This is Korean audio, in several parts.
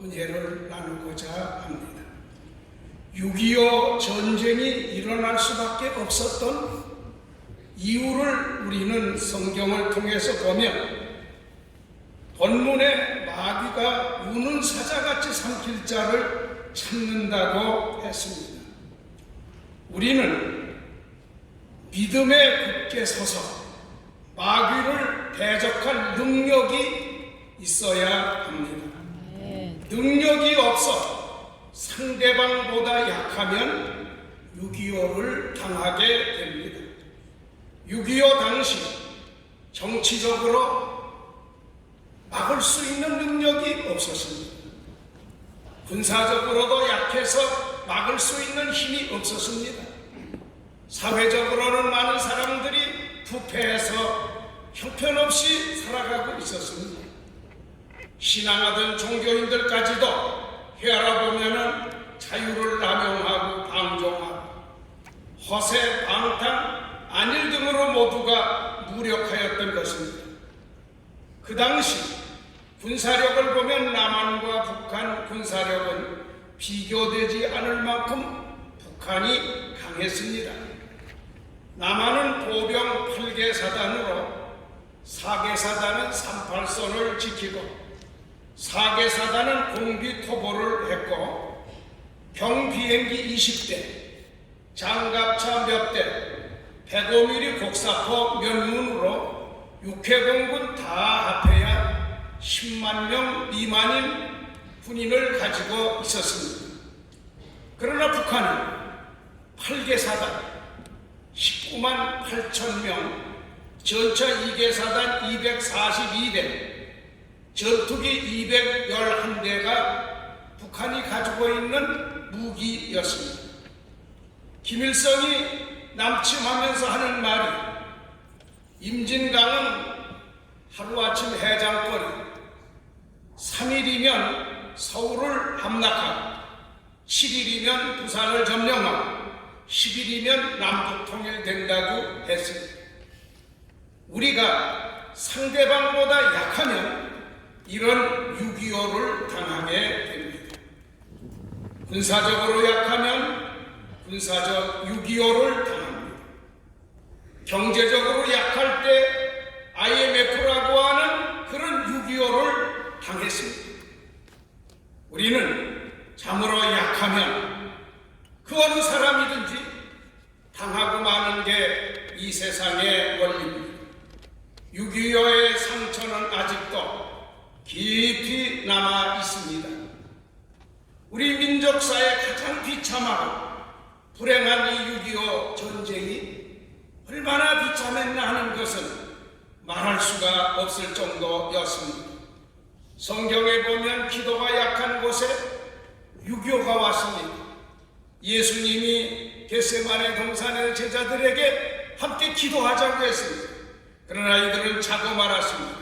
은혜를 나누고자 합니다. 6.25 전쟁이 일어날 수밖에 없었던 이유를 우리는 성경을 통해서 보면 본문에 마귀가 우는 사자같이 삼킬 자를 찾는다고 했습니다. 우리는 믿음에 굳게 서서 마귀를 대적할 능력이 있어야 합니다. 능력이 없어 상대방보다 약하면 6.25를 당하게 됩니다. 6.25 당시 정치적으로 막을 수 있는 능력이 없었습니다. 군사적으로도 약해서 막을 수 있는 힘이 없었습니다. 사회적으로는 많은 사람들이 부패해서 형편없이 살아가고 있었습니다. 신앙하던 종교인들까지도 헤아려보면 자유를 남용하고 방종하고 허세, 방탕, 안일 등으로 모두가 무력하였던 것입니다. 그 당시 군사력을 보면 남한과 북한 군사력은 비교되지 않을 만큼 북한이 강했습니다. 남한은 보병 8개 사단으로 4개 사단은 38선을 지키고 4개 사단은 공비 토보를 했고 경비행기 20대, 장갑차 몇 대, 105mm 곡사포 몇 문으로 육해공군 다 합해야 10만 명 미만인 군인을 가지고 있었습니다. 그러나 북한은 8개 사단 19만 8천 명, 전차 2개 사단 242대, 전투기 211대가 북한이 가지고 있는 무기였습니다. 김일성이 남침하면서 하는 말이 임진강은 하루아침 해장거리, 3일이면 서울을 함락하고 7일이면 부산을 점령하고 10일이면 남북 통일된다고 했습니다. 우리가 상대방보다 약하면 이런 6.25를 당하게 됩니다. 군사적으로 약하면 군사적 6.25를 당합니다. 경제적으로 약할 때 IMF라고 하는 그런 6.25를 당했습니다. 우리는 참으로 약하면 그 어느 사람이든지 당하고 마는 게 이 세상의 원리입니다. 6.25의 상처는 아직도 깊이 남아 있습니다. 우리 민족사의 가장 비참하고 불행한 이 6.25 전쟁이 얼마나 비참했나 하는 것은 말할 수가 없을 정도였습니다. 성경에 보면 기도가 약한 곳에 6.25가 왔습니다. 예수님이 겟세마네 동산에 제자들에게 함께 기도하자고 했습니다. 그러나 이들은 자고 말았습니다.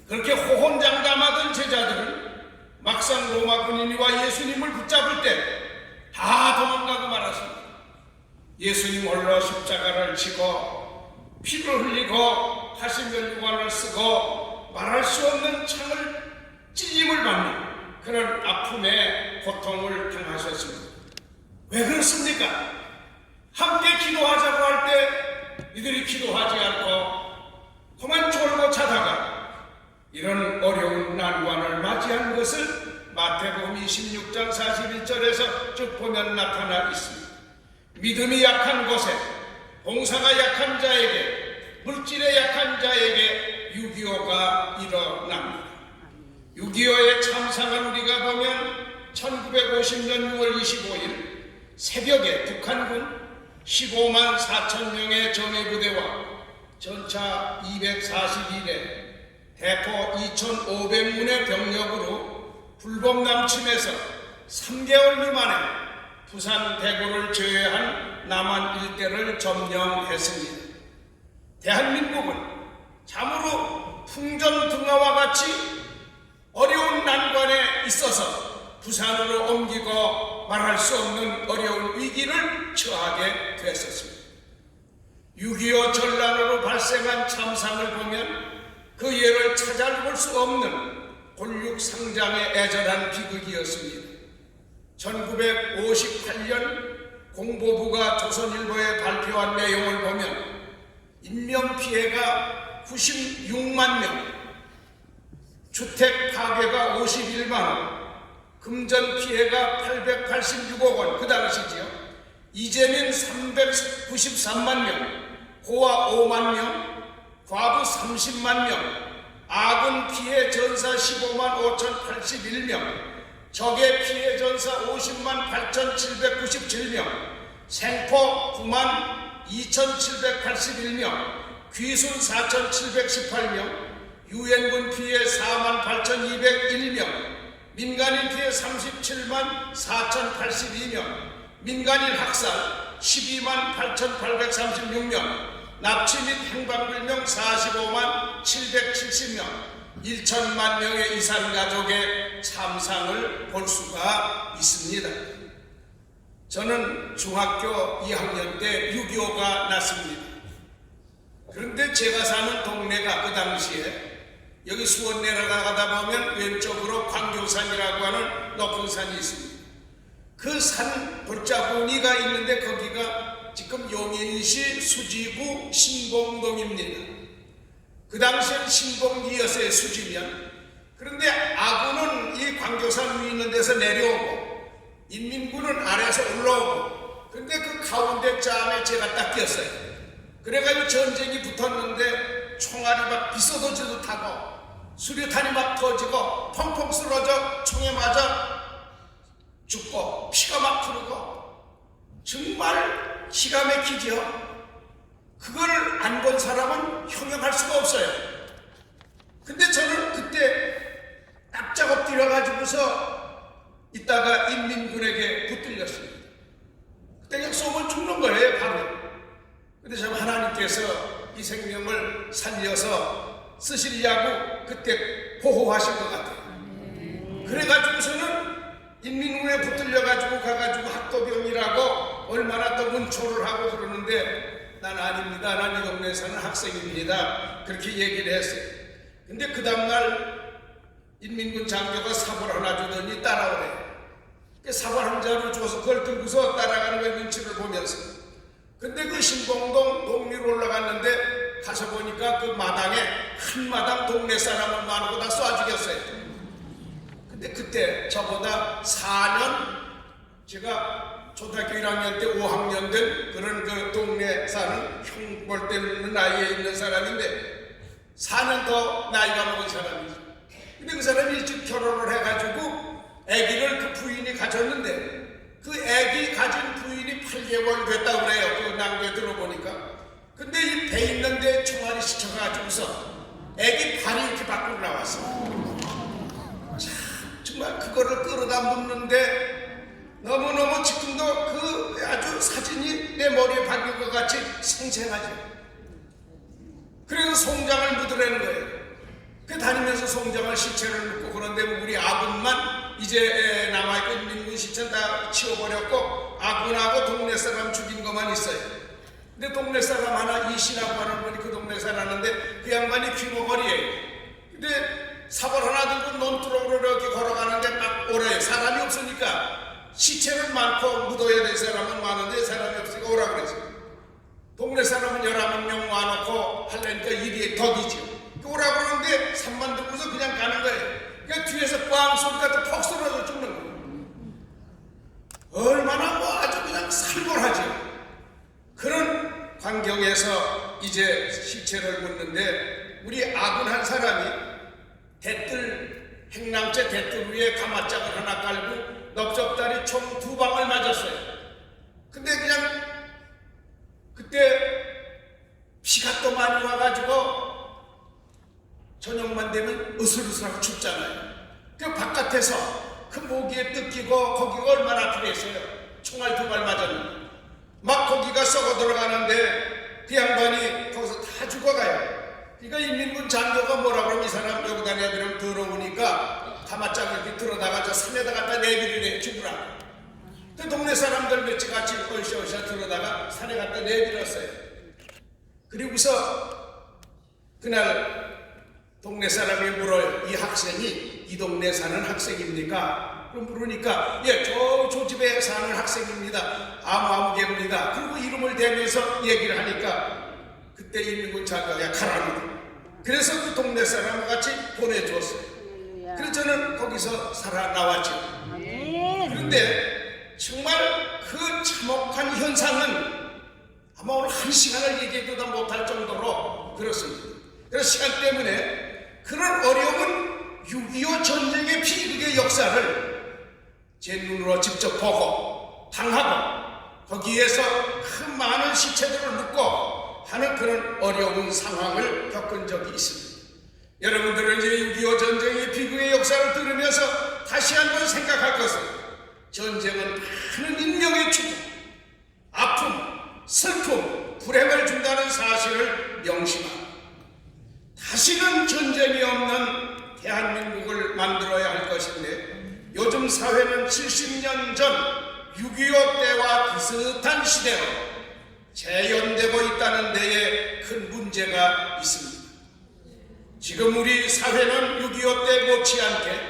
그렇게 호혼장담하던 제자들은 막상 로마 군인과 예수님을 붙잡을 때 다 도망가고 말았습니다. 예수님 홀로 십자가를 지고 피를 흘리고 가시면류관을 쓰고 말할 수 없는 창을 찢임을 받는 그런 아픔의 고통을 당하셨습니다. 왜 그렇습니까? 함께 기도하자고 할 때 이들이 기도하지 않고 그만 졸고 자다가 이런 어려운 난관을 맞이한 것을 마태복음 26장 41절에서 쭉 보면 나타나 있습니다. 믿음이 약한 곳에, 봉사가 약한 자에게, 물질에 약한 자에게 6.25가 일어납니다. 6.25의 참상을 우리가 보면 1950년 6월 25일 새벽에 북한군 15만 4천 명의 정예부대와 전차 242대, 대포 2,500문의 병력으로 불법 남침해서 3개월 미만에 부산 대구를 제외한 남한 일대를 점령했습니다. 대한민국은 참으로 풍전등화와 같이 어려운 난관에 있어서 부산으로 옮기고 말할 수 없는 어려운 위기를 처하게 됐었습니다. 6.25 전란으로 발생한 참상을 보면 그 예를 찾아볼 수 없는 골육상장에 애절한 비극이었습니다. 1958년 공보부가 조선일보에 발표한 내용을 보면 인명피해가 96만 명, 주택 파괴가 51만 원, 금전 피해가 886억 원, 그 당시지요. 이재민 393만 명, 고아 5만 명, 과부 30만 명, 아군 피해 전사 15만 5,081명, 적의 피해 전사 50만 8,797명, 생포 9만 2,781명, 귀순 4,718명, 유엔군 피해 4만 8,201명, 민간인 피해 37만 4,082명, 민간인 학살 12만 8,836명, 납치 및 행방불명 45만 770명, 1천만 명의 이산가족의 참상을 볼 수가 있습니다. 저는 중학교 2학년 때 6.25가 났습니다. 그런데 제가 사는 동네가 그 당시에 여기 수원 내려가다 보면 왼쪽으로 광교산이라고 하는 높은 산이 있습니다. 그 산 골짜구니가 있는데 거기가 지금 용인시 수지구 신봉동입니다. 그 당시엔 신봉리였어요, 수지면. 그런데 아군은 이 광교산 위에 있는 데서 내려오고 인민군은 아래에서 올라오고, 그런데 그 가운데 짬에 제가 딱 꼈어요. 그래가지고 전쟁이 붙었는데 총알이 막 비서도지도 타고 수류탄이 막 터지고 펑펑 쓰러져 총에 맞아 죽고 피가 막 흐르고 정말 기가 막히죠. 그걸 안 본 사람은 형용할 수가 없어요. 근데 저는 그때 납작 엎드려가지고서 있다가 인민군에게 붙들렸습니다. 그때 그냥 쏘면 죽는 거예요, 바로. 근데 참 하나님께서 이 생명을 살려서 쓰시려고 그때 보호하신 것 같아요. 그래가지고서는 인민군에 붙들려가지고 가가지고 학도병이라고 얼마나 또 문초를 하고 그러는데, 난 아닙니다, 난 이 동네에 사는 학생입니다, 그렇게 얘기를 했어요. 근데 그 다음날 인민군 장교가 사벌 하나 주더니 따라오래요. 사벌 한 자루 줘서 그걸 들고서 따라가는 거 눈치를 보면서. 근데 그 신봉동 동리로 올라갔는데 가서 보니까 그 마당에 한 마당 동네 사람을 많고 다 쏴죽였어요. 근데 그때 저보다 4년, 제가 초등학교 1학년 때 5학년 된 그런 그 동네 사는 형 볼 때는 나이에 있는 사람인데 4년 더 나이가 먹은 사람이죠. 근데 그 사람이 일찍 결혼을 해가지고 아기를 그 부인이 가졌는데 그 아기 가진 부인이 8개월 됐다고 그래요. 그 낭비에 들어보니까. 근데 이 배 있는데 총알이 스쳐가지고서 아기 발이 이렇게 밖으로 나왔어. 참, 정말 그거를 끌어다 묻는데 너무너무 지금도 그 아주 사진이 내 머리에 박힌 것 같이 생생하죠. 그래서 송장을 묻으라는 거예요. 그 다니면서 송장을 시체를 묻고, 그런데 우리 아군만 이제 남아있고 인민군 시체는 다 치워버렸고 아군하고 동네 사람 죽인 것만 있어요. 근데 동네 사람 하나 이씨라고 하는 분이 그 동네 살았는데 그 양반이 귀머거리예요. 근데 사벌 하나 들고 논두렁으로 이렇게 걸어가는데 막 오래요. 사람이 없으니까. 시체는 많고 묻어야 될 사람은 많은데 사람이 없으니까 오라 그랬어요. 동네 사람은 11명 와놓고 하려니까 일이 덕이죠. 오라 그러는데 산만 들고서 그냥 가는 거예요. 그러니까 뒤에서 꽝 소리가 또 퍽 쏟아져 죽는 거예요. 얼마나 뭐 아주 그냥 살벌하죠. 그런 광경에서 이제 시체를 묻는데 우리 아군 한 사람이 대뜰, 행랑채 대뜰 위에 가마짝을 하나 깔고 넓적다리 총 2방을 맞았어요. 근데 그냥 그때 비가 또 많이 와가지고 저녁만 되면 으슬으슬하고 춥잖아요. 그 바깥에서 그 모기에 뜯기고 거기가 얼마나 아프겠어요. 총알 2발 맞았는데 막 거기가 썩어 들어가는데 그 양반이 거기서 다 죽어가요. 그러니까 인민군 장교가 뭐라 그러면 이 사람 여기 다녀야 되면 더러우니까 가마짝 이렇게 들어다가 저 산에다 갖다 내비리래 죽으라. 그 동네 사람들 몇치 같이 얼씨얼씨 들어다가 산에 갖다 내밀었어요. 그리고서 그날 동네 사람이 물어요. 이 학생이 이 동네 사는 학생입니까? 그럼 물으니까 예, 저 집에 사는 학생입니다. 아무개입니다. 그리고 이름을 대면서 얘기를 하니까 그때 임민군 장관이 가라니다. 그래서 그 동네 사람과 같이 보내줬어요. 그래서 저는 거기서 살아나왔죠. 그런데 정말 그 참혹한 현상은 아마 오늘 한 시간을 얘기해도 못할 정도로 그렇습니다. 그래서 시간 때문에 그런 어려운 6.25 전쟁의 비극의 역사를 제 눈으로 직접 보고 당하고 거기에서 그 많은 시체들을 묻고 하는 그런 어려운 상황을 겪은 적이 있습니다. 여러분들은 이제 6.25 전쟁의 비극의 역사를 들으면서 다시 한번 생각할 것은 전쟁은 많은 인명의 죽음, 아픔, 슬픔, 불행을 준다는 사실을 명심합니다. 다시는 전쟁이 없는 대한민국을 만들어야 할 것인데 요즘 사회는 70년 전 6.25 때와 비슷한 시대로 재현되고 있다는 데에 큰 문제가 있습니다. 지금 우리 사회는 6.25 때 못지않게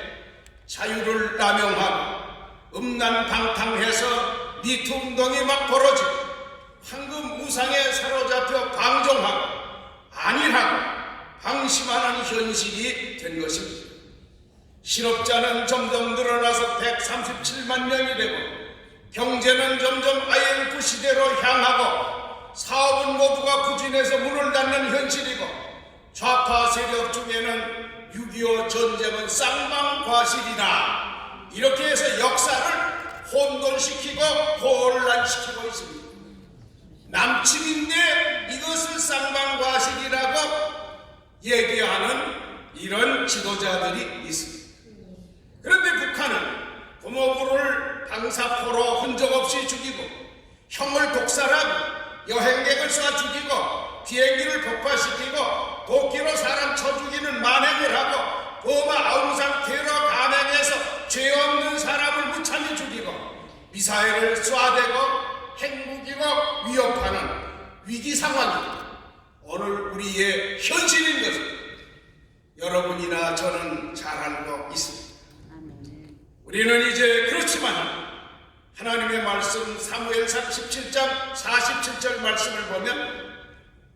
자유를 남용하고 음란방탕해서 미투 운동이 막 벌어지고 황금 우상에 사로잡혀 방종하고 안일하고 방심하는 현실이 된 것입니다. 실업자는 점점 늘어나서 137만 명이 되고 경제는 점점 IMF 시대로 향하고 사업은 모두가 부진해서 문을 닫는 현실이고 좌파 세력 중에는 6.25 전쟁은 쌍방과실이다 이렇게 해서 역사를 혼돈시키고 혼란시키고 있습니다. 남침인데 이것을 쌍방과실이라고 얘기하는 이런 지도자들이 있습니다. 그런데 북한은 부모부를 방사포로 흔적 없이 죽이고 형을 독살하고 여행객을 쏴 죽이고 비행기를 폭파시키고 도끼로 사람 쳐 죽이는 만행을 하고 버마 아웅산 테러 감행해서 죄 없는 사람을 무참히 죽이고 미사일을 쏴대고 핵무기로 위협하는 위기 상황입니다. 오늘 우리의 현실인 것을 여러분이나 저는 잘 알고 있습니다. 우리는 이제 그렇지만 하나님의 말씀 사무엘상 17장 47절 말씀을 보면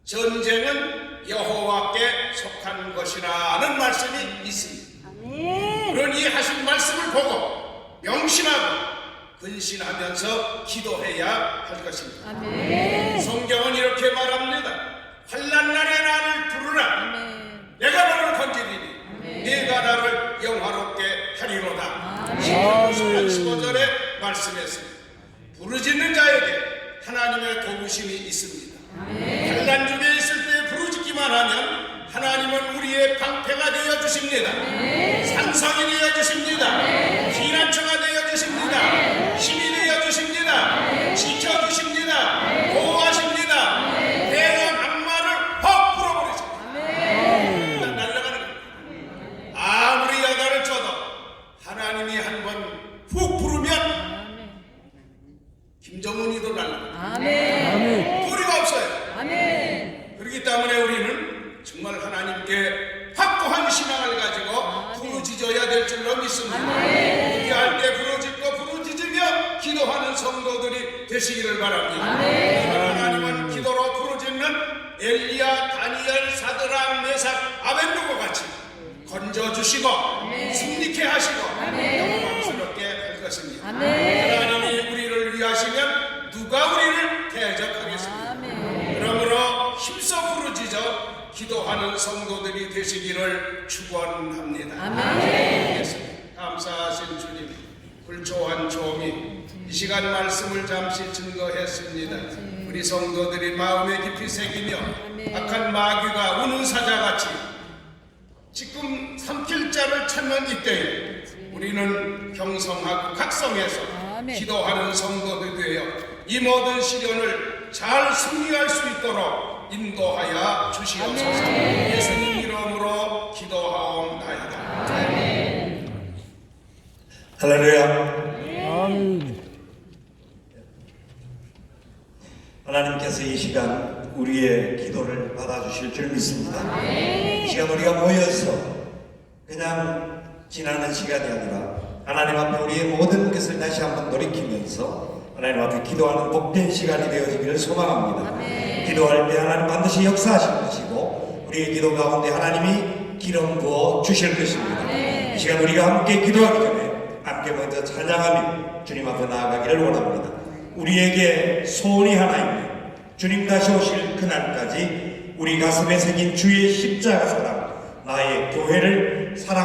전쟁은 여호와께 속한 것이라는 말씀이 있습니다. 그러니 하신 말씀을 보고 명심하고 근신하면서 기도해야 할 것입니다. 성경은 이렇게 말합니다. 환난 날에 나를 부르라. 내가 너를 건지리니 네가 나를 영화롭게 하리로다. 15절의 말씀했습니다. 부르짖는 자에게 하나님의 도우심이 있습니다. 환난 중에 있을 때 부르짖기만 하면 하나님은 우리의 방패가 되어 주십니다. 산성이 되어 주십니다. 피난처가 되어 주십니다. 힘이 되어 주십니다. 지켜 주십니다. 보호하십니다. 대형 악마를 확 풀어버리십니다. 날아가는 겁니다. 아무리 야단을 쳐도 하나님이 한 번 훅 부르면 김정은이도 날아갑니다. 도리가 없어요. 그렇기 때문에 우리는 정말 하나님께 확고한 신앙을 가지고 부르짖어야 될 줄로 믿습니다. 기도할 때 부르짖으며 기도하는 성도들이 되시기를 바랍니다. 하나님은 기도로 부르짖는 엘리야, 다니엘, 사드락, 메삭, 아벤누고 같이 건져주시고 승리케 하시고 영광스럽게 할 것입니다. 하나님이 우리를 위하시면 누가 우리를 대적하겠습니까? 그러므로 힘써 부르짖어 기도하는 성도들이 되시기를 축원합니다. 감사하신 주님, 불초한 조미 이 시간 말씀을 잠시 증거했습니다. 우리 성도들이 마음에 깊이 새기며 악한 마귀가 우는 사자같이 지금 삼킬 자를 찾는 이때에 우리는 경성하고 각성해서 기도하는 성도들이 되어 이 모든 시련을 잘 승리할 수 있도록 인도하여 주시옵소서. 예수님 이름으로 기도하옵나이다. 할렐루야. 하나님께서 이 시간 우리의 기도를 받아주실 줄 믿습니다. 이 시간 우리가 모여서 그냥 지나는 시간이 아니라 하나님 앞에 우리의 모든 것을 다시 한번 돌이키면서 하나님 앞에 기도하는 복된 시간이 되어지기를 소망합니다. 기도할 때 하나님 반드시 역사하실 것이고 우리의 기도 가운데 하나님이 기름 부어 주실 것입니다. 이 시간 우리가 함께 기도하기 전에 함께 먼저 찬양하며 주님 앞에 나아가기를 원합니다. 우리에게 소원이 하나 있네. 주님 다시 오실 그날까지 우리 가슴에 새긴 주의 십자가 사랑, 나의 교회를 사랑